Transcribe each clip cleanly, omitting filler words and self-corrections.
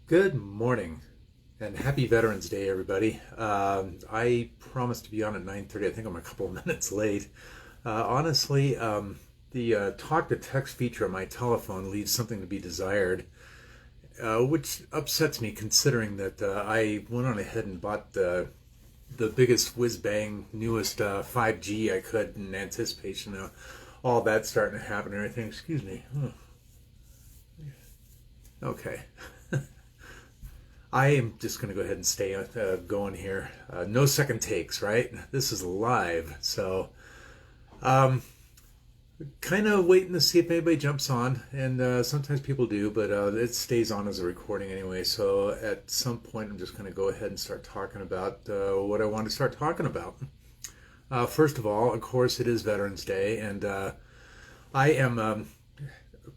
Good morning and happy Veterans Day, everybody. I promised to be on at 9:30. I think I'm a couple of minutes late. Honestly, the talk to text feature on my telephone leaves something to be desired, which upsets me considering that I went on ahead and bought the biggest whiz bang, newest 5G I could in anticipation of all that starting to happen and everything. Excuse me. Okay. I am just going to go ahead and stay going here. No second takes, right? This is live. So, um, kind of waiting to see if anybody jumps on. And sometimes people do, but it stays on as a recording anyway. So, at some point, I'm just going to go ahead and start talking about what I want to start talking about. First of all, of course, it is Veterans Day. And I am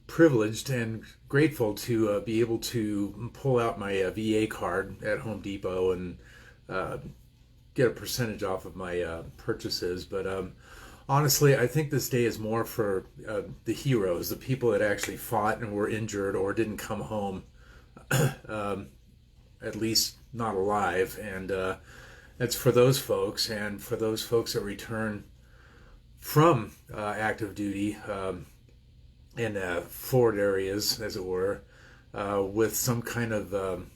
privileged and grateful to be able to pull out my VA card at Home Depot and uh, get a percentage off of my purchases. But honestly, I think this day is more for the heroes, the people that actually fought and were injured or didn't come home, um, at least not alive. And it's for those folks and for those folks that return from active duty. In forward areas, as it were, with some kind of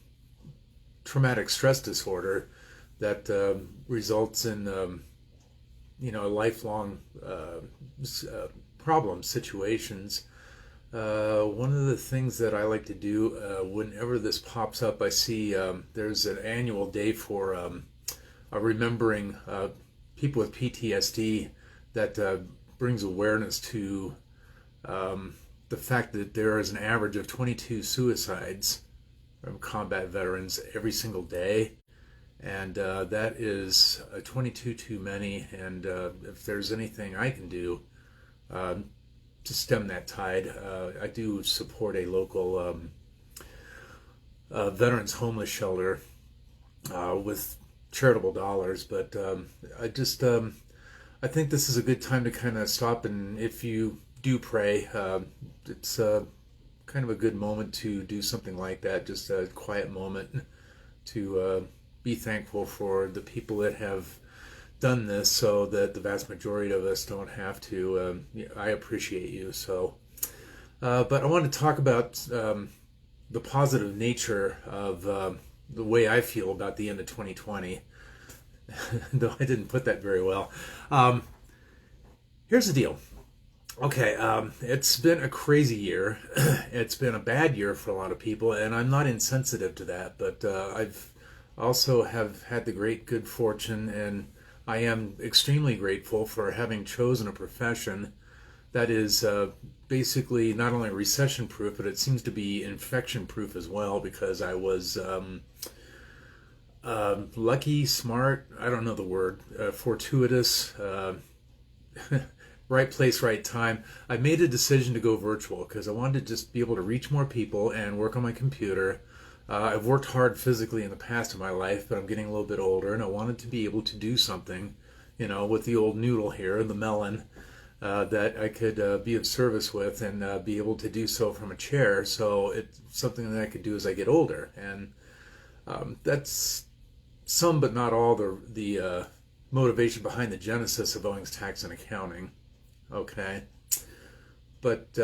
traumatic stress disorder that results in, lifelong problem situations. One of the things that I like to do whenever this pops up, I see there's an annual day for remembering people with PTSD that brings awareness to the fact that there is an average of 22 suicides from combat veterans every single day, and that is 22 too many. And if there's anything I can do to stem that tide, I do support a local veterans homeless shelter with charitable dollars. But I think this is a good time to kind of stop, and if you do pray. It's kind of a good moment to do something like that, just a quiet moment to be thankful for the people that have done this so that the vast majority of us don't have to. I appreciate you. So, but I want to talk about the positive nature of the way I feel about the end of 2020, though I didn't put that very well. Here's the deal. Okay, it's been a crazy year. It's been a bad year for a lot of people, and I'm not insensitive to that. But I've also have had the great good fortune, and I am extremely grateful for having chosen a profession that is basically not only recession proof, but it seems to be infection proof as well. Because I was lucky, smart. I don't know the word. Fortuitous. Right place, right time. I made a decision to go virtual because I wanted to just be able to reach more people and work on my computer. I've worked hard physically in the past of my life, but I'm getting a little bit older, and I wanted to be able to do something, with the old noodle here, the melon, that I could be of service with and be able to do so from a chair. So it's something that I could do as I get older, and that's some but not all the motivation behind the genesis of Owings Tax and Accounting. Okay. But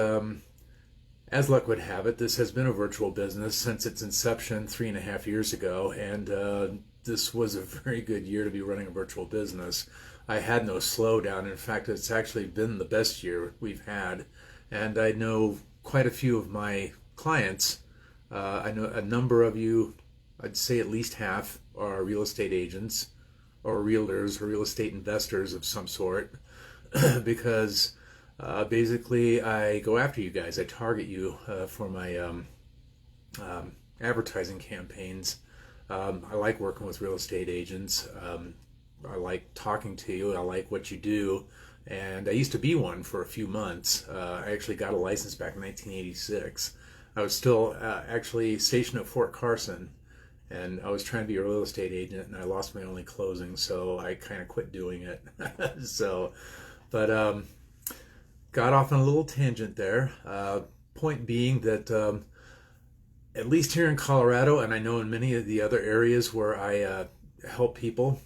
as luck would have it, this has been a virtual business since its inception 3.5 years ago, and this was a very good year to be running a virtual business. I had no slowdown. In fact, it's actually been the best year we've had, and I know quite a few of my clients. I know a number of you, I'd say at least half, are real estate agents or realtors or real estate investors of some sort. Because basically I go after you guys. I target you for my advertising campaigns. I like working with real estate agents. I like talking to you. I like what you do. And I used to be one for a few months. I actually got a license back in 1986. I was still actually stationed at Fort Carson, and I was trying to be a real estate agent, and I lost my only closing, so I kind of quit doing it. But got off on a little tangent there. Point being that at least here in Colorado, and I know in many of the other areas where I help people,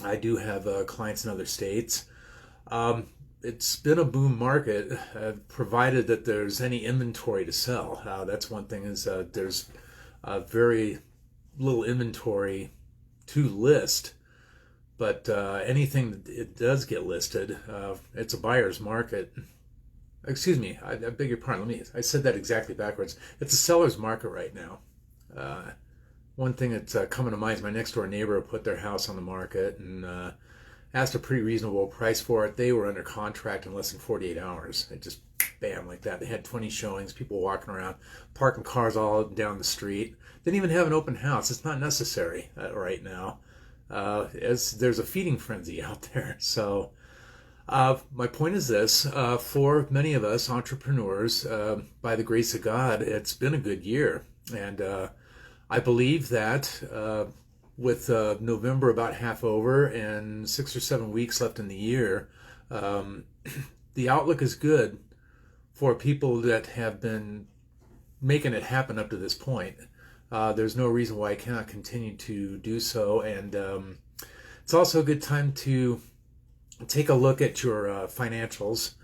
I do have clients in other states. It's been a boom market, provided that there's any inventory to sell. That's one thing is there's very little inventory to list, but anything that it does get listed, it's a buyer's market. Excuse me, I beg your pardon. I said that exactly backwards. It's a seller's market right now. One thing that's coming to mind is my next door neighbor put their house on the market and asked a pretty reasonable price for it. They were under contract in less than 48 hours. It just bam, like that. They had 20 showings, people walking around, parking cars all down the street. Didn't even have an open house. It's not necessary right now. As there's a feeding frenzy out there. So my point is this, for many of us entrepreneurs, by the grace of God, it's been a good year. And I believe that with November about half over and 6 or 7 weeks left in the year, the outlook is good for people that have been making it happen up to this point. There's no reason why I cannot continue to do so. And it's also a good time to take a look at your financials,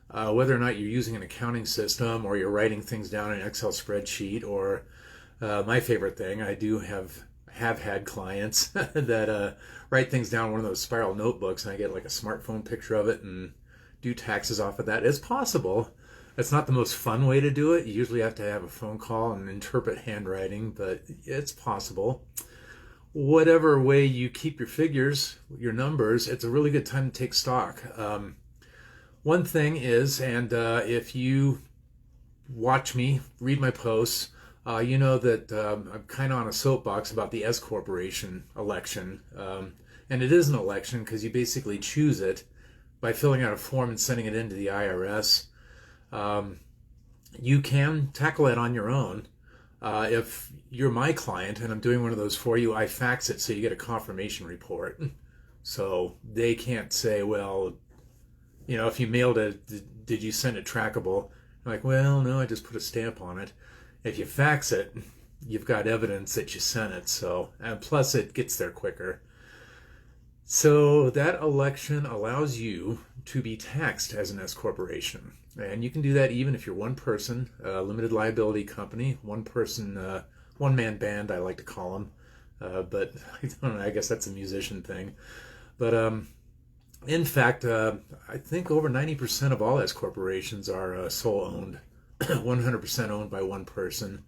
whether or not you're using an accounting system or you're writing things down in an Excel spreadsheet, or my favorite thing, I do have had clients that write things down in one of those spiral notebooks, and I get like a smartphone picture of it and do taxes off of that. It's possible. It's not the most fun way to do it. You usually have to have a phone call and interpret handwriting, but it's possible. Whatever way you keep your figures, your numbers, it's a really good time to take stock. One thing is, and if you watch me, read my posts, you know that I'm kind of on a soapbox about the S Corporation election. And it is an election because you basically choose it by filling out a form and sending it into the IRS. You can tackle it on your own. If you're my client and I'm doing one of those for you, I fax it so you get a confirmation report. So they can't say, well, you know, if you mailed it, did you send it trackable? I'm like, well, no, I just put a stamp on it. If you fax it, you've got evidence that you sent it. So, and plus it gets there quicker. So that election allows you to be taxed as an S corporation. And you can do that even if you're one person, limited liability company, one person, one man band, I like to call them. But I don't know, I guess that's a musician thing. But in fact, I think over 90% of all S corporations are sole owned, 100% owned by one person.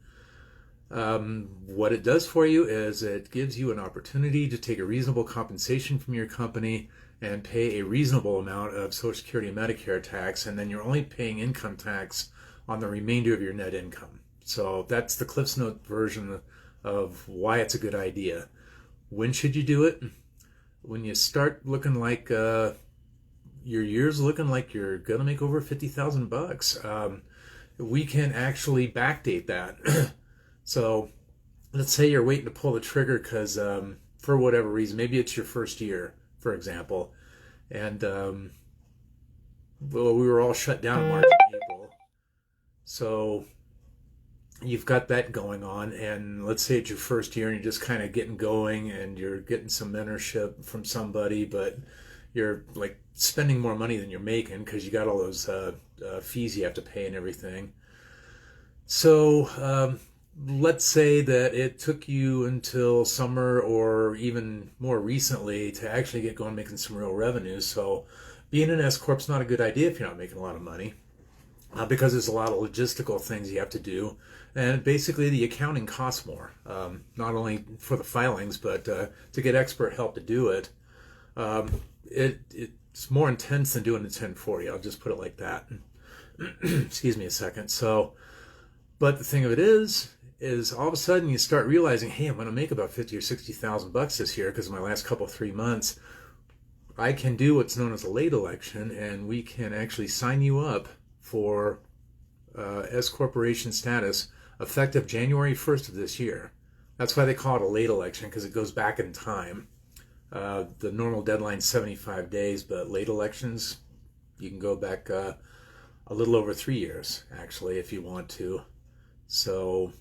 What it does for you is it gives you an opportunity to take a reasonable compensation from your company and pay a reasonable amount of Social Security and Medicare tax, and then you're only paying income tax on the remainder of your net income. So that's the Cliff's Note version of why it's a good idea. When should you do it? When you start looking like your year's looking like you're gonna make over $50,000. We can actually backdate that. So let's say you're waiting to pull the trigger because for whatever reason, maybe it's your first year, for example, and well, we were all shut down in March and April. So you've got that going on, and let's say it's your first year and you're just kind of getting going and you're getting some mentorship from somebody, but you're like spending more money than you're making because you got all those fees you have to pay and everything. So let's say that it took you until summer or even more recently to actually get going making some real revenue. So being an S Corp's not a good idea if you're not making a lot of money because there's a lot of logistical things you have to do. And basically the accounting costs more, not only for the filings, but to get expert help to do it. It's more intense than doing a 1040. I'll just put it like that. Excuse me a second. So, but the thing of it is all of a sudden you start realizing, hey, I'm going to make about 50 or 60,000 bucks this year because of my last couple 3 months. I can do what's known as a late election, and we can actually sign you up for S corporation status effective January 1st of this year. That's why they call it a late election, because it goes back in time. The normal deadline's 75 days, but late elections, you can go back a little over 3 years, actually, if you want to. So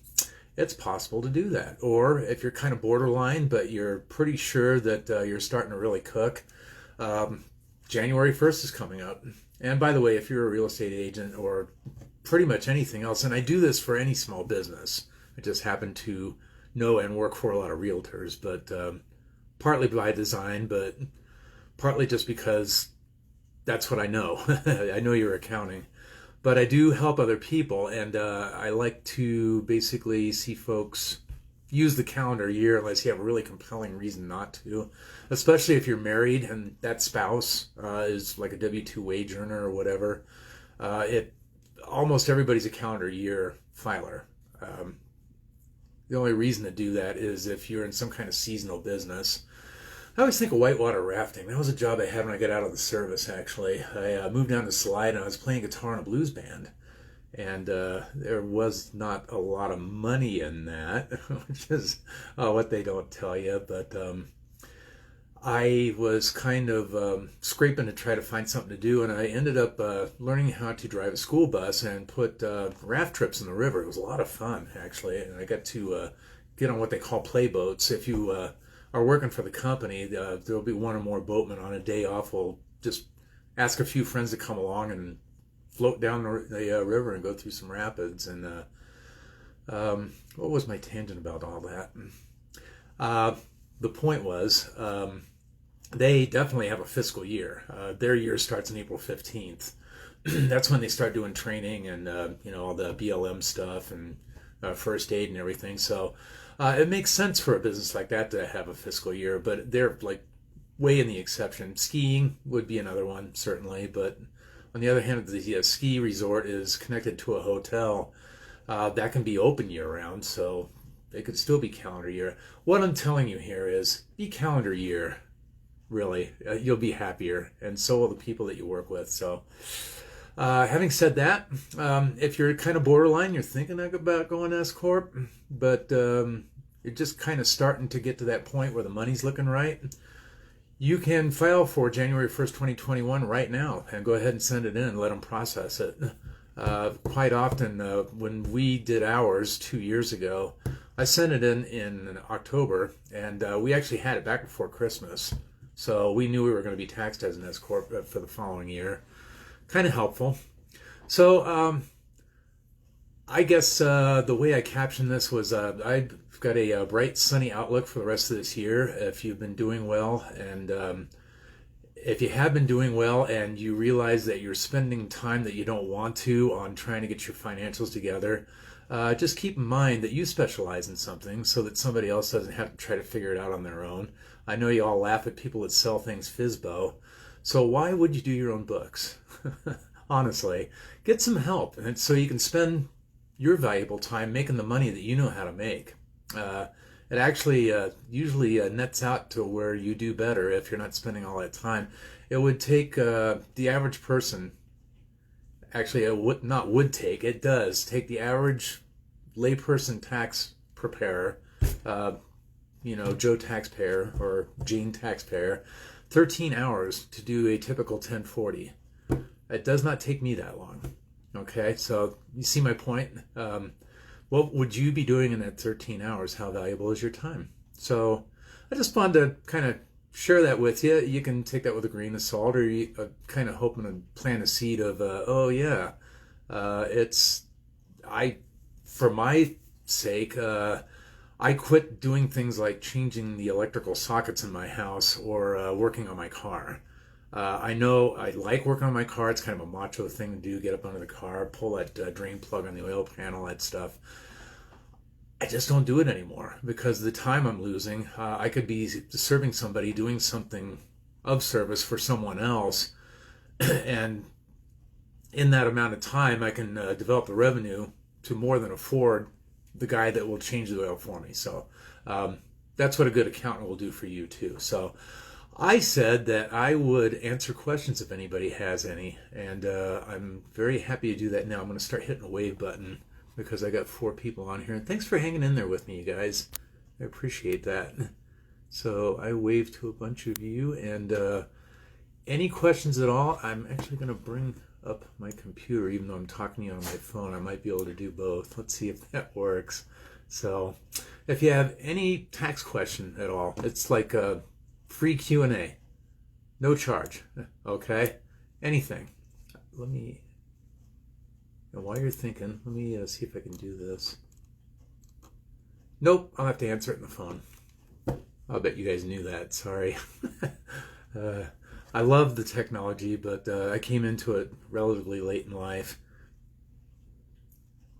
it's possible to do that. Or if you're kind of borderline, but you're pretty sure that you're starting to really cook, January 1st is coming up. And by the way, if you're a real estate agent or pretty much anything else, and I do this for any small business, I just happen to know and work for a lot of realtors, but partly by design, but partly just because that's what I know. I know you're accounting. But I do help other people, and I like to basically see folks use the calendar year unless you have a really compelling reason not to, especially if you're married and that spouse is like a W-2 wage earner or whatever. Almost everybody's a calendar year filer. The only reason to do that is if you're in some kind of seasonal business. I always think of whitewater rafting. That was a job I had when I got out of the service, actually. I moved down to Slide and I was playing guitar in a blues band. And there was not a lot of money in that, which is what they don't tell you. But I was kind of scraping to try to find something to do, and I ended up learning how to drive a school bus and put raft trips in the river. It was a lot of fun, actually. And I got to get on what they call play boats. If you are working for the company, there'll be one or more boatmen on a day off. We'll just ask a few friends to come along and float down the river and go through some rapids. And what was my tangent about all that? The point was, they definitely have a fiscal year. Their year starts on April 15th. That's when they start doing training and all the BLM stuff and first aid and everything. So it makes sense for a business like that to have a fiscal year, but they're like way in the exception. Skiing would be another one, certainly, but on the other hand, the ski resort is connected to a hotel that can be open year-round, so it could still be calendar year. What I'm telling you here is be calendar year, really. You'll be happier, and so will the people that you work with. So having said that, if you're kind of borderline, you're thinking about going S-Corp, but you're just kind of starting to get to that point where the money's looking right, you can file for January 1st, 2021 right now and go ahead and send it in and let them process it. Quite often, when we did ours 2 years ago, I sent it in October, and we actually had it back before Christmas. So we knew we were going to be taxed as an S-Corp for the following year. Kind of helpful. So I guess the way I captioned this was I've got a bright, sunny outlook for the rest of this year. If you've been doing well, and if you have been doing well and you realize that you're spending time that you don't want to on trying to get your financials together, just keep in mind that you specialize in something so that somebody else doesn't have to try to figure it out on their own. I know you all laugh at people that sell things FSBO. So why would you do your own books? Honestly, get some help, and so you can spend your valuable time making the money that you know how to make. It actually usually nets out to where you do better if you're not spending all that time. It would take the average person, actually it does take the average layperson tax preparer, Joe taxpayer or Jane taxpayer, 13 hours to do a typical 1040. It does not take me that long. Okay, so you see my point? What would you be doing in that 13 hours? How valuable is your time? So I just wanted to kind of share that with you. You can take that with a grain of salt, or you kind of hoping to plant a seed of, for my sake, I quit doing things like changing the electrical sockets in my house or working on my car. I know I like working on my car. It's kind of a macho thing to do, get up under the car, pull that drain plug on the oil pan, all that stuff. I just don't do it anymore because of the time I'm losing. I could be serving somebody, doing something of service for someone else, and in that amount of time, I can develop the revenue to more than afford the guy that will change the oil for me. So that's what a good accountant will do for you too. So I said that I would answer questions if anybody has any, and I'm very happy to do that now. I'm going to start hitting the wave button because I got 4 people on here, and thanks for hanging in there with me, you guys. I appreciate that. So I waved to a bunch of you, and any questions at all, I'm actually going to bring up my computer, even though I'm talking to you on my phone. I might be able to do both. Let's see if that works. So if you have any tax question at all, it's like a free Q&A, no charge. Okay, anything. Let me. And while you're thinking, let me see if I can do this. Nope, I'll have to answer it on the phone. I'll bet you guys knew that. Sorry. I love the technology, but I came into it relatively late in life.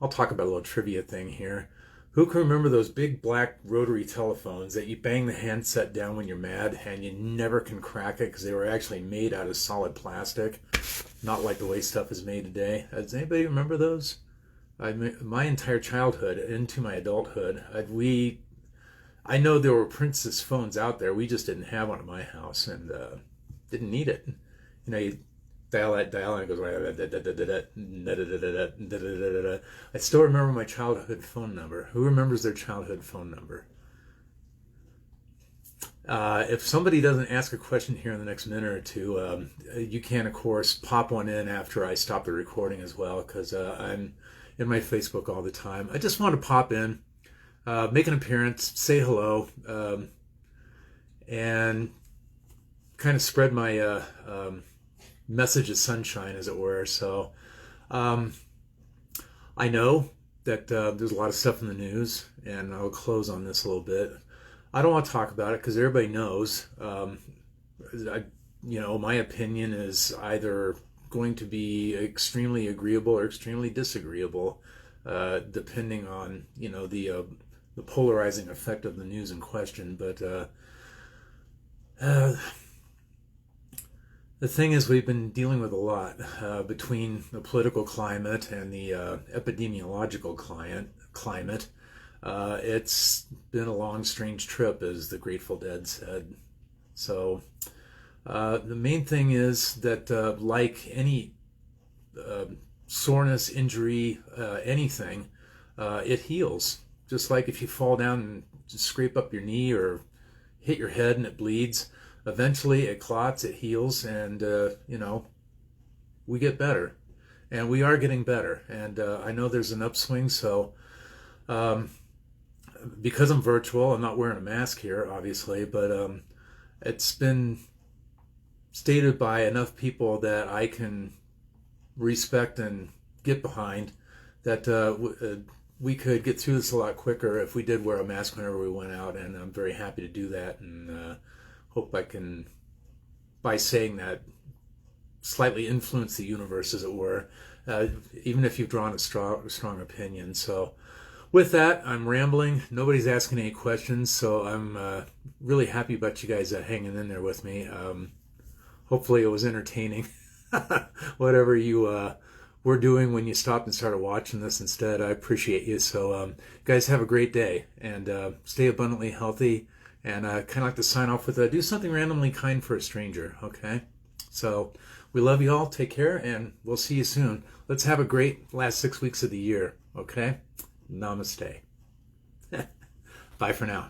I'll talk about a little trivia thing here. Who can remember those big black rotary telephones that you bang the handset down when you're mad and you never can crack it because they were actually made out of solid plastic, not like the way stuff is made today? Does anybody remember those? My entire childhood into my adulthood, I know there were Princess phones out there. We just didn't have one at my house and didn't need it. You know, you dial and it goes. I still remember my childhood phone number. Who remembers their childhood phone number? If somebody doesn't ask a question here in the next minute or two, you can, of course, pop one in after I stop the recording as well, because I'm in my Facebook all the time. I just want to pop in, make an appearance, say hello, and kind of spread my message of sunshine, as it were. So I know that there's a lot of stuff in the news, and I'll close on this a little bit. I don't want to talk about it because everybody knows. My opinion is either going to be extremely agreeable or extremely disagreeable, depending on the polarizing effect of the news in question. But the thing is, we've been dealing with a lot between the political climate and the epidemiological climate. It's been a long, strange trip, as the Grateful Dead said. So the main thing is that, like any soreness, injury, anything, it heals. Just like if you fall down and scrape up your knee or hit your head and it bleeds, eventually it clots, it heals, and we get better. And we are getting better. And I know there's an upswing, so because I'm virtual, I'm not wearing a mask here, obviously, but it's been stated by enough people that I can respect and get behind that we could get through this a lot quicker if we did wear a mask whenever we went out, and I'm very happy to do that, and hope I can, by saying that, slightly influence the universe, as it were, even if you've drawn a strong opinion. So with that, I'm rambling. Nobody's asking any questions, so I'm really happy about you guys hanging in there with me. Hopefully it was entertaining, whatever you were doing when you stopped and started watching this instead. I appreciate you. So guys, have a great day, and stay abundantly healthy. And I kind of like to sign off with do something randomly kind for a stranger, okay? So we love you all. Take care, and we'll see you soon. Let's have a great last 6 weeks of the year, okay? Namaste. Bye for now.